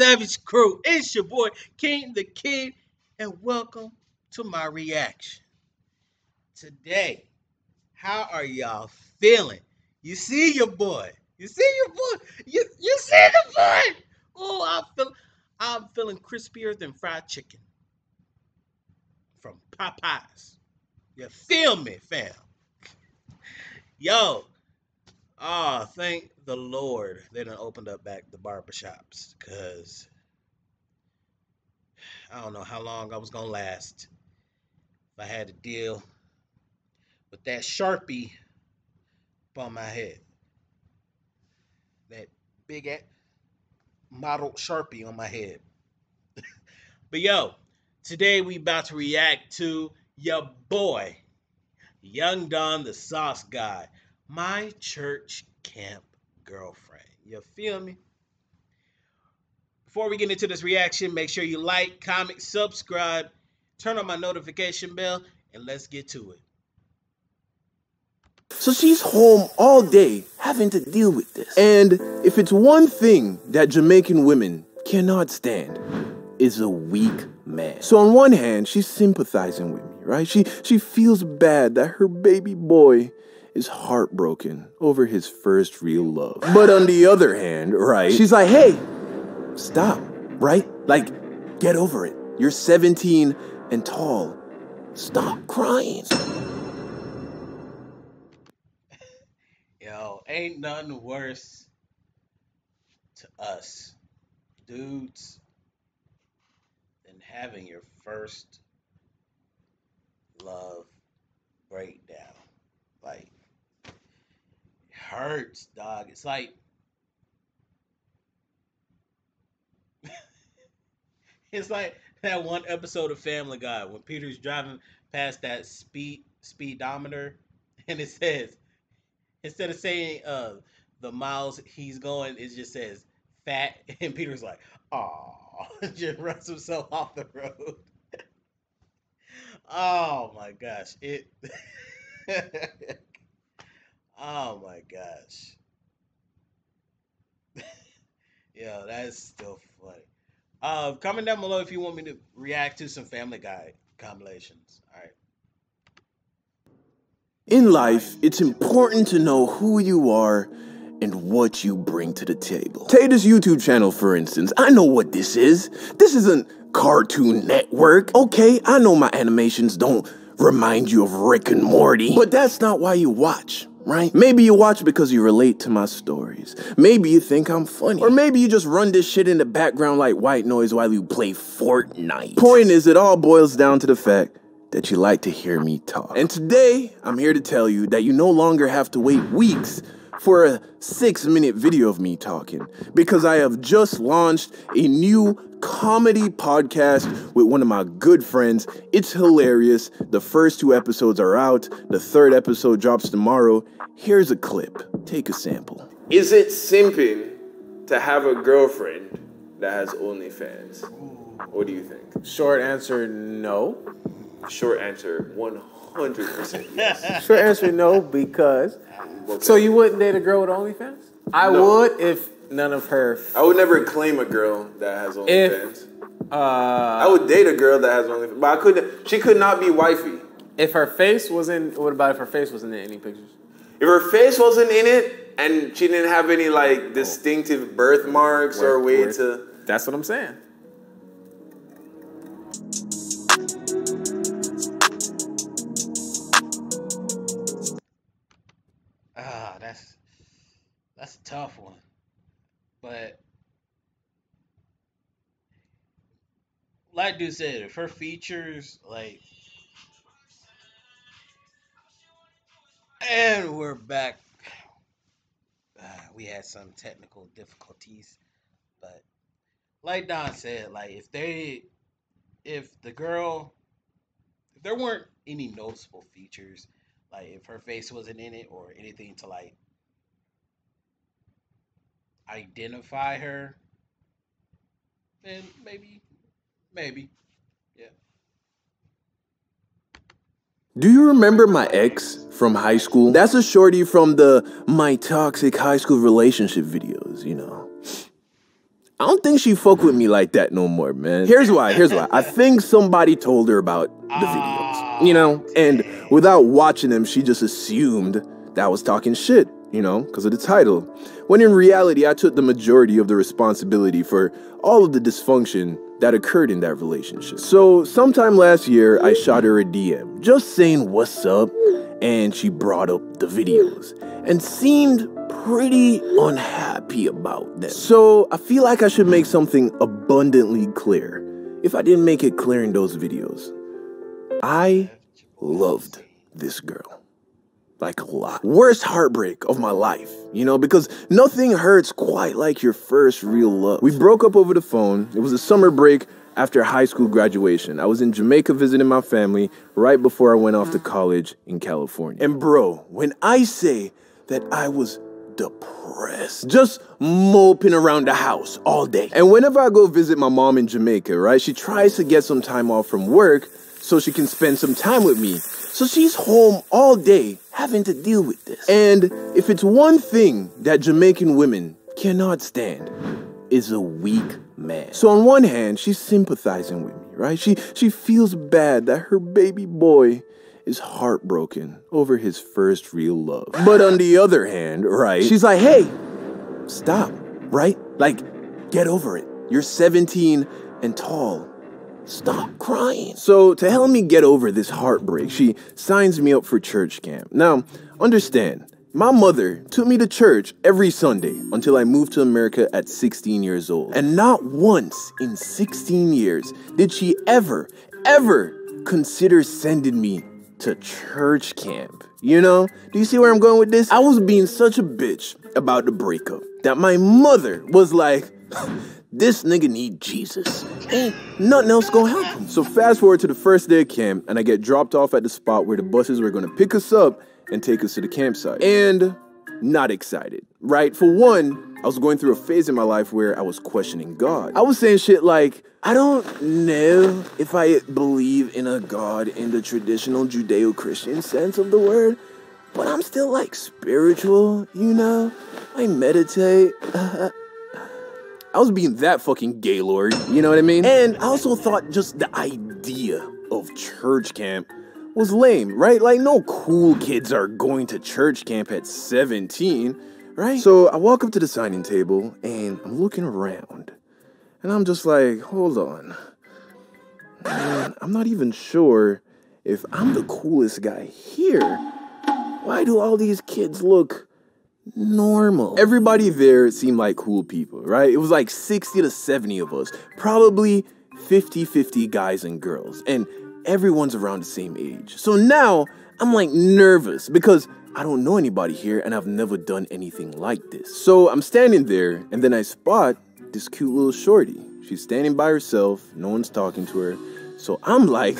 Savage Crew. It's your boy, King the Kid, and welcome to my reaction. Today, how are y'all feeling? You see your boy. You see your boy. You see the boy. Oh, I'm feeling crispier than fried chicken from Popeyes. You feel me, fam? Yo, thank the Lord they done opened up back the barbershops, because I don't know how long I was going to last if I had to deal with that Sharpie on my head. That big model Sharpie on my head. But yo, today we about to react to your boy, Young Don the Sauce Guy, my church camp girlfriend. You feel me? Before we get into this reaction, make sure you like, comment, subscribe, turn on my notification bell, and let's get to it. So she's home all day having to deal with this. And if it's one thing that Jamaican women cannot stand, it's a weak man. So on one hand, she's sympathizing with me, right? She feels bad that her baby boy is heartbroken over his first real love. But on the other hand, right, she's like, hey, stop, right? Like, get over it. You're 17 and tall. Stop crying. Yo, ain't nothing worse to us dudes than having your first love breakdown. Like, it hurts, dog. It's like it's like that one episode of Family Guy when Peter's driving past that speedometer, and it says, instead of saying the miles he's going, it just says fat, and Peter's like, "Aw," just runs himself off the road. Oh my gosh, it. Oh my gosh. Yo, that's still funny. Comment down below if you want me to react to some Family Guy compilations. All right. In life, it's important to know who you are and what you bring to the table. Tater's YouTube channel, for instance, I know what this is. This isn't Cartoon Network. Okay, I know my animations don't remind you of Rick and Morty, but that's not why you watch, right? Maybe you watch because you relate to my stories. Maybe you think I'm funny. Or maybe you just run this shit in the background like white noise while you play Fortnite. Point is, it all boils down to the fact that you like to hear me talk. And today, I'm here to tell you that you no longer have to wait weeks for a 6-minute video of me talking, because I have just launched a new comedy podcast with one of my good friends. It's hilarious. The first 2 episodes are out. The 3rd episode drops tomorrow. Here's a clip. Take a sample. Is it simping to have a girlfriend that has OnlyFans? What do you think? Short answer, no. Short answer, 100% yes. Short answer, no, because... Okay. So you wouldn't date a girl with OnlyFans? I would if none of her... I would never claim a girl that has OnlyFans. I would date a girl that has OnlyFans, but I couldn't... She could not be wifey. If her face was in... What about if her face wasn't in any pictures? If her face wasn't in it, and she didn't have any, like, distinctive birthmarks or way to... That's what I'm saying. That's a tough one. But like dude said, if her features, like, and we're back. We had some technical difficulties, but like Don said, like, if there weren't any noticeable features, like if her face wasn't in it or anything to like identify her, then maybe, yeah. Do you remember my ex from high school? That's a shorty from the My Toxic High School Relationship videos, you know. I don't think she fuck with me like that no more, man. Here's why. I think somebody told her about the videos, you know? And without watching them, she just assumed that I was talking shit, you know, because of the title. When in reality, I took the majority of the responsibility for all of the dysfunction that occurred in that relationship. So sometime last year, I shot her a DM, just saying what's up, and she brought up the videos and seemed pretty unhappy about them. So I feel like I should make something abundantly clear. If I didn't make it clear in those videos, I loved this girl. Like a lot. Worst heartbreak of my life, you know, because nothing hurts quite like your first real love. We broke up over the phone. It was a summer break after high school graduation. I was in Jamaica visiting my family right before I went off to college in California. And bro, when I say that I was depressed, just moping around the house all day. And whenever I go visit my mom in Jamaica, right, she tries to get some time off from work so she can spend some time with me. So she's home all day having to deal with this. And if it's one thing that Jamaican women cannot stand, is a weak man. So on one hand, she's sympathizing with me, right? She feels bad that her baby boy is heartbroken over his first real love. But on the other hand, right, she's like, hey, stop, right? Like, get over it. You're 17 and tall. Stop crying. So to help me get over this heartbreak, she signs me up for church camp. Now, understand, my mother took me to church every Sunday until I moved to America at 16 years old. And not once in 16 years did she ever consider sending me to church camp. You know? Do you see where I'm going with this? I was being such a bitch about the breakup that my mother was like, this nigga need Jesus. Ain't nothing else gonna help him. So fast forward to the first day of camp, and I get dropped off at the spot where the buses were gonna pick us up and take us to the campsite. And not excited, right? For one, I was going through a phase in my life where I was questioning God. I was saying shit like, I don't know if I believe in a God in the traditional Judeo-Christian sense of the word, but I'm still like spiritual, you know? I meditate. I was being that fucking gaylord, you know what I mean? And I also thought just the idea of church camp was lame, right? Like, no cool kids are going to church camp at 17, right? So I walk up to the signing table and I'm looking around and I'm just like, hold on. Man, I'm not even sure if I'm the coolest guy here. Why do all these kids look normal? Everybody there seemed like cool people, right? It was like 60 to 70 of us, probably 50-50 guys and girls, and everyone's around the same age. So now I'm like nervous because I don't know anybody here and I've never done anything like this. So I'm standing there and then I spot this cute little shorty. She's standing by herself, no one's talking to her. So I'm like,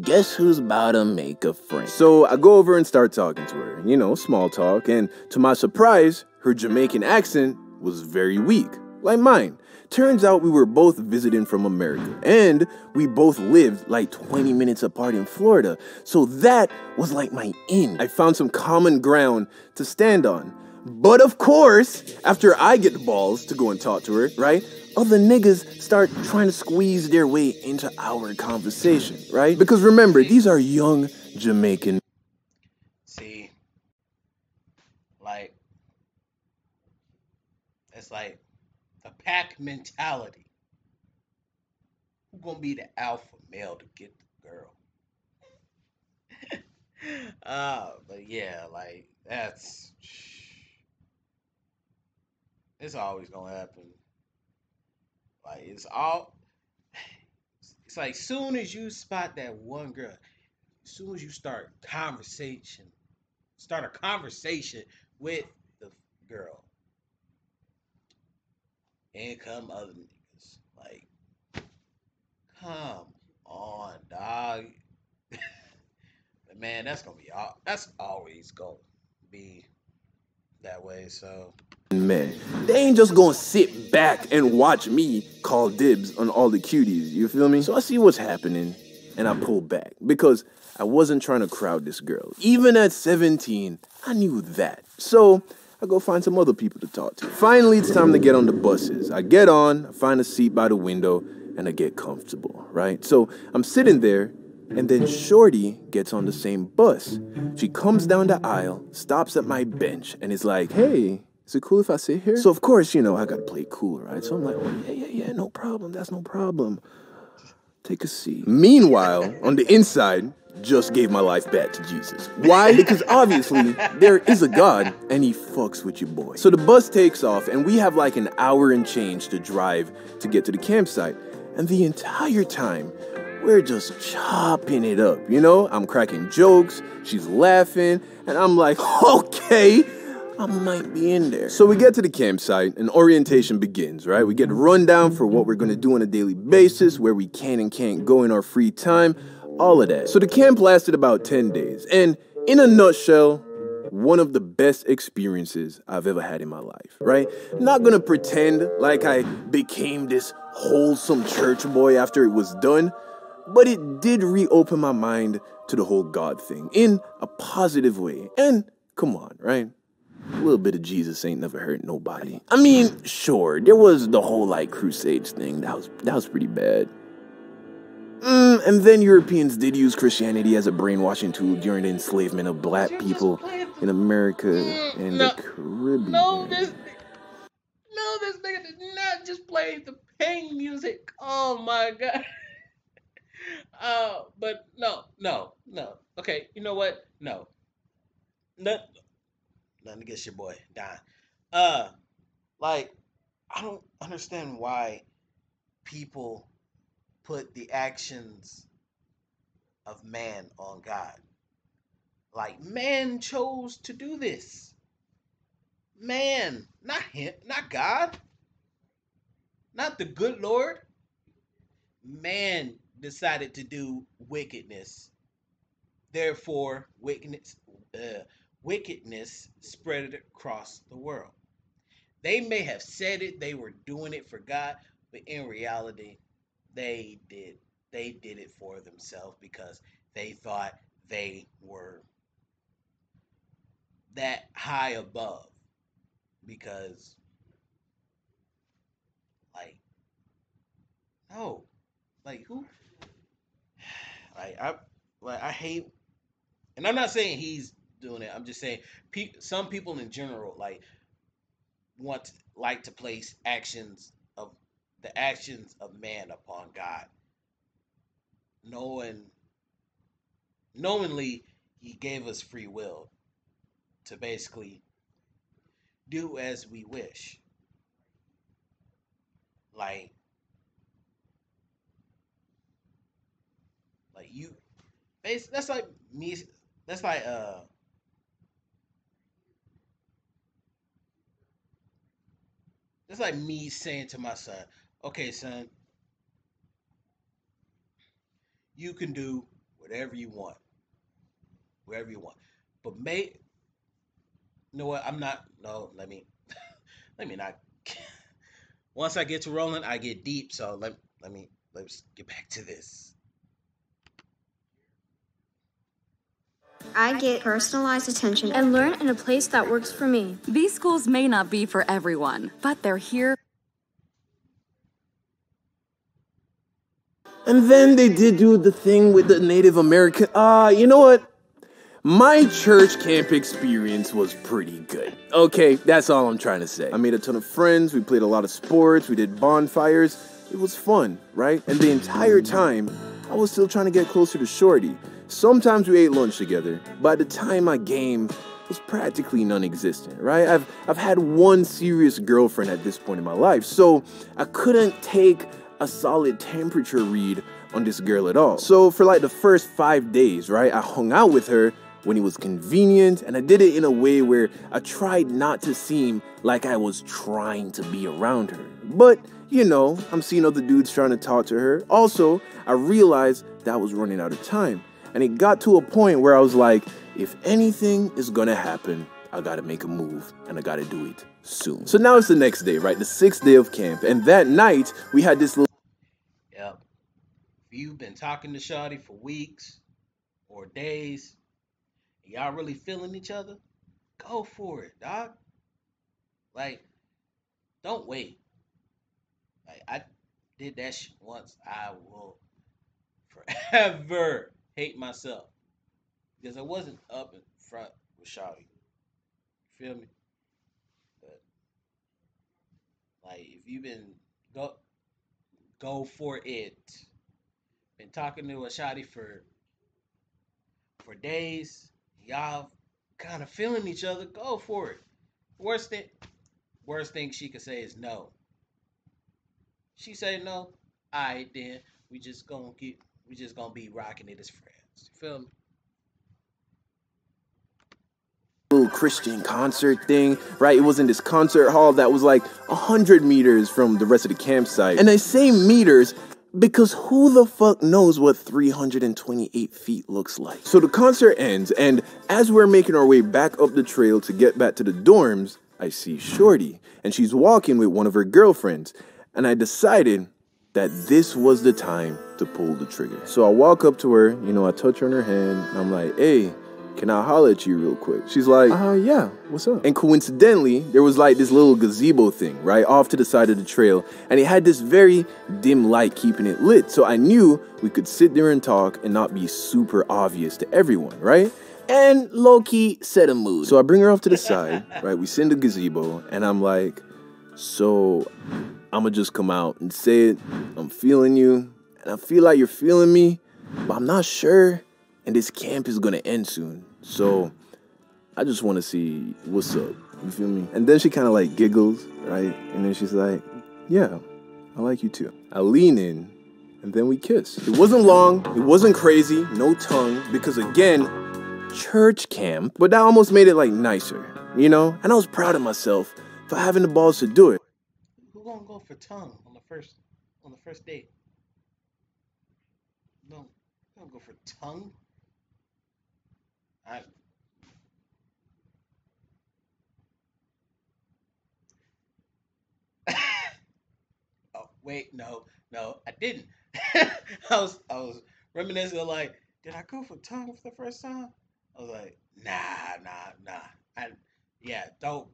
guess who's about to make a friend? So I go over and start talking to her, you know, small talk. And to my surprise, her Jamaican accent was very weak, like mine. Turns out we were both visiting from America and we both lived like 20 minutes apart in Florida. So that was like my in. I found some common ground to stand on. But of course, after I get the balls to go and talk to her, right? Other niggas start trying to squeeze their way into our conversation, right? Because remember, these are young Jamaican. See, like, it's like a pack mentality. Who gonna be the alpha male to get the girl? But yeah, like, it's always gonna happen. Like, it's like soon as you spot that one girl, as soon as you start a conversation with the girl, and come other niggas. Like, come on, dog. But man, that's always gonna be that way, so. Man, they ain't just gonna sit back and watch me call dibs on all the cuties, you feel me? So I see what's happening and I pull back because I wasn't trying to crowd this girl. Even at 17, I knew that. So I go find some other people to talk to. Finally, it's time to get on the buses. I get on, I find a seat by the window, and I get comfortable, right? So I'm sitting there, and then Shorty gets on the same bus. She comes down the aisle, stops at my bench, and is like, hey, is it cool if I sit here? So of course, you know, I gotta play cool, right? So I'm like, oh, yeah, no problem, that's no problem. Take a seat. Meanwhile, on the inside, just gave my life back to Jesus. Why? Because obviously, there is a God, and he fucks with your boy. So the bus takes off, and we have like an hour and change to drive to get to the campsite. And the entire time, we're just chopping it up, you know? I'm cracking jokes, she's laughing, and I'm like, okay, I might be in there. So we get to the campsite and orientation begins, right? We get a rundown for what we're gonna do on a daily basis, where we can and can't go in our free time, all of that. So the camp lasted about 10 days. And in a nutshell, one of the best experiences I've ever had in my life, right? Not gonna pretend like I became this wholesome church boy after it was done, but it did reopen my mind to the whole God thing in a positive way. And come on, right? A little bit of Jesus ain't never hurt nobody. I mean, sure, there was the whole like crusades thing. That was pretty bad. And then Europeans did use Christianity as a brainwashing tool during the enslavement of black people in America and the Caribbean. No, this nigga did not just play the pain music. Oh my god. But no. Okay, you know what? No. Nothing against your boy, Don. Like, I don't understand why people put the actions of man on God. Like, man chose to do this. Man, not him, not God, not the good Lord. Man decided to do wickedness. Therefore, wickedness spread across the world. They may have said it, they were doing it for God, but in reality, they did it for themselves because they thought they were that high above. Because, like, no, like who? I hate, and I'm not saying he's doing it. I'm just saying some people in general like to place the actions of man upon God, knowingly he gave us free will to basically do as we wish. Like you, that's like me. That's like that's like me saying to my son, "Okay, son, you can do whatever you want, wherever you want, but you know what? I'm not. No, let me not. Once I get to rolling, I get deep. So let's get back to this. I get personalized attention and learn in a place that works for me. These schools may not be for everyone, but they're here. And then they did do the thing with the Native American. You know what? My church camp experience was pretty good. Okay, that's all I'm trying to say. I made a ton of friends, we played a lot of sports, we did bonfires. It was fun, right? And the entire time, I was still trying to get closer to Shorty. Sometimes we ate lunch together. By the time I game was practically non-existent, right? I've had one serious girlfriend at this point in my life, so I couldn't take a solid temperature read on this girl at all. So for like the first 5 days, right, I hung out with her when it was convenient, and I did it in a way where I tried not to seem like I was trying to be around her. But, you know, I'm seeing other dudes trying to talk to her. Also, I realized that I was running out of time. And it got to a point where I was like, if anything is gonna happen, I gotta make a move, and I gotta do it soon. So now it's the next day, right? The 6th day of camp. And that night, we had this little... Yep. If you've been talking to Shawty for weeks or days, y'all really feeling each other, go for it, dog. Like, don't wait. Like, I did that shit once. I will forever hate myself because I wasn't up in front with Shawty. Feel me? But like, if you've been go for it. Been talking to a Shawty for days. Y'all kind of feeling each other. Go for it. Worst thing she could say is no. She say no. Alright then. We just gonna be rocking it as friends. You feel me? Little Christian concert thing, right? It was in this concert hall that was like 100 meters from the rest of the campsite. And I say meters because who the fuck knows what 328 feet looks like? So the concert ends, and as we're making our way back up the trail to get back to the dorms, I see Shorty, and she's walking with one of her girlfriends, and I decided that this was the time to pull the trigger. So I walk up to her, you know, I touch her on her hand, and I'm like, hey, can I holler at you real quick? She's like, yeah, what's up? And coincidentally, there was like this little gazebo thing, right, off to the side of the trail, and it had this very dim light keeping it lit, so I knew we could sit there and talk and not be super obvious to everyone, right? And low-key set a mood. So I bring her off to the side, right, we sit in the gazebo, and I'm like, so I'ma just come out and say it, I'm feeling you, and I feel like you're feeling me, but I'm not sure. And this camp is gonna end soon, so I just want to see what's up. You feel me? And then she kind of like giggles, right? And then she's like, yeah, I like you too. I lean in, and then we kiss. It wasn't long, it wasn't crazy, no tongue, because again, church camp, but that almost made it like nicer, you know? And I was proud of myself for having the balls to do it. Who gonna go for tongue on the first date? No, don't go for tongue. Oh wait, no, I didn't. I was reminiscing like, did I go for tongue for the first time? I was like, nah. Don't,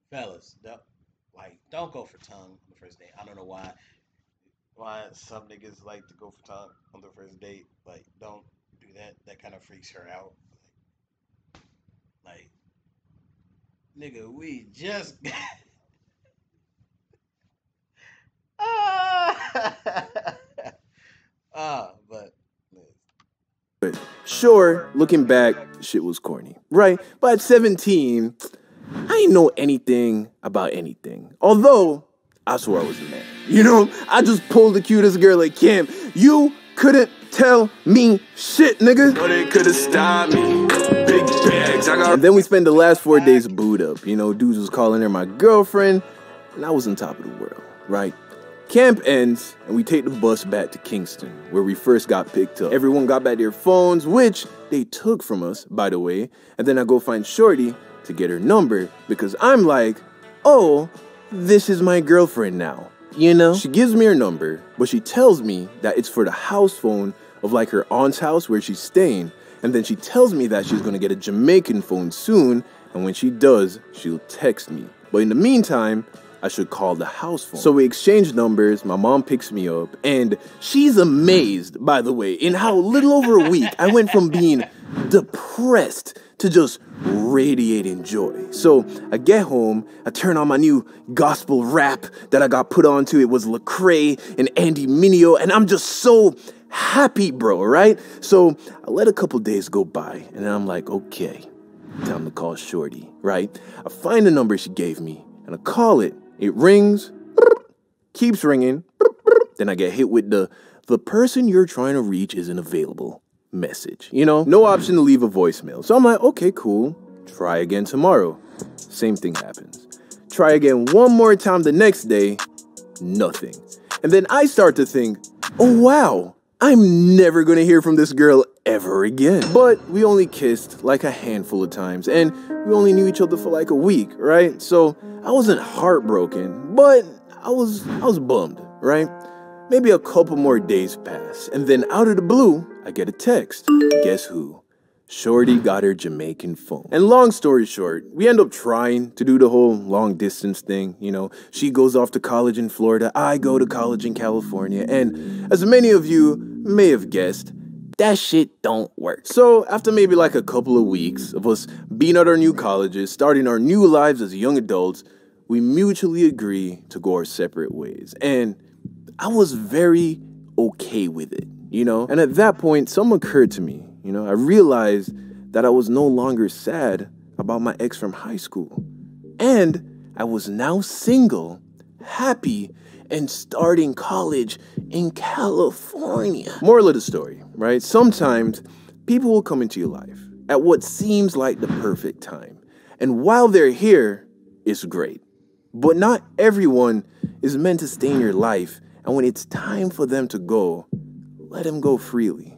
fellas, don't go for tongue on the first date. I don't know why some niggas like to go for tongue on the first date. Like, don't do that. That kind of freaks her out. Like, nigga, we just but sure, looking back, shit was corny, right? But at 17, I didn't know anything about anything. Although, I swore I was a man. You know, I just pulled the cutest girl at camp. You couldn't tell me shit, nigga. But they could've stopped me. Big bags, And then we spent the last 4 days booed up. You know, dudes was calling her my girlfriend, and I was on top of the world, right? Camp ends, and we take the bus back to Kingston, where we first got picked up. Everyone got back their phones, which they took from us, by the way. And then I go find Shorty to get her number, because I'm like, oh, this is my girlfriend now. You know? She gives me her number, but she tells me that it's for the house phone of like her aunt's house where she's staying. And then she tells me that she's gonna get a Jamaican phone soon, and when she does, she'll text me. But in the meantime, I should call the house phone. So we exchange numbers, my mom picks me up, and she's amazed, by the way, in how little over a week I went from being depressed to just radiating joy. So I get home, I turn on my new gospel rap that I got put onto. It was Lecrae and Andy Mineo, and I'm just so happy, bro, right? So I let a couple days go by, and I'm like, okay, time to call Shorty, right? I find the number she gave me, and I call it. It rings, keeps ringing, then I get hit with the person you're trying to reach isn't available message. You know, no option to leave a voicemail. So I'm like, okay, cool. Try again tomorrow. Same thing happens. Try again one more time the next day, nothing. And then I start to think, oh wow, I'm never gonna hear from this girl ever again. But we only kissed like a handful of times, and we only knew each other for like a week, right? So I wasn't heartbroken, but I was bummed, right? Maybe a couple more days pass, and then out of the blue, I get a text. Guess who? Shorty got her Jamaican phone. And long story short, we end up trying to do the whole long distance thing. You know, she goes off to college in Florida, I go to college in California. And as many of you may have guessed, that shit don't work. So after maybe like a couple of weeks of us being at our new colleges, starting our new lives as young adults, we mutually agree to go our separate ways. And I was very okay with it, you know? And at that point, something occurred to me. You know, I realized that I was no longer sad about my ex from high school. And I was now single, happy, and starting college in California. Moral of the story, right? Sometimes people will come into your life at what seems like the perfect time. And while they're here, it's great. But not everyone is meant to stay in your life. And when it's time for them to go, let them go freely.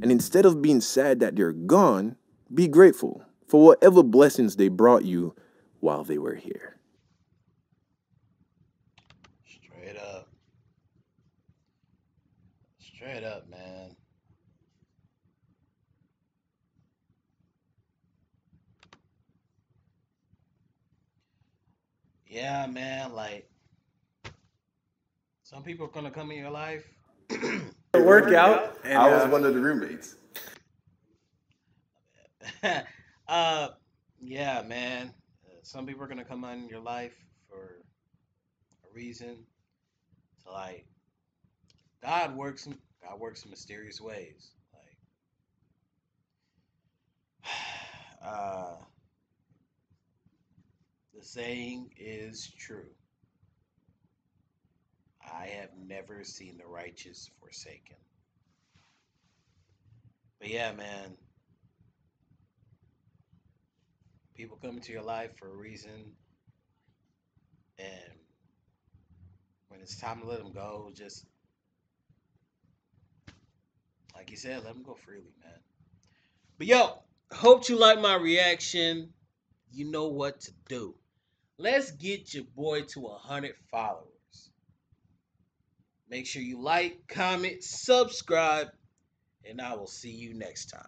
And instead of being sad that they're gone, be grateful for whatever blessings they brought you while they were here. Straight up. Straight up, man. Yeah, man, like, some people are gonna come in your life. Workout. And, I was one of the roommates. Yeah, man. Some people are gonna come in your life for a reason. To like, God works in mysterious ways. Like, the saying is true. I have never seen the righteous forsaken. But yeah, man, people come into your life for a reason, and when it's time to let them go, just like you said, let them go freely, man. But yo, hope you like my reaction. You know what to do. Let's get your boy to 100 followers. Make sure you like, comment, subscribe, and I will see you next time.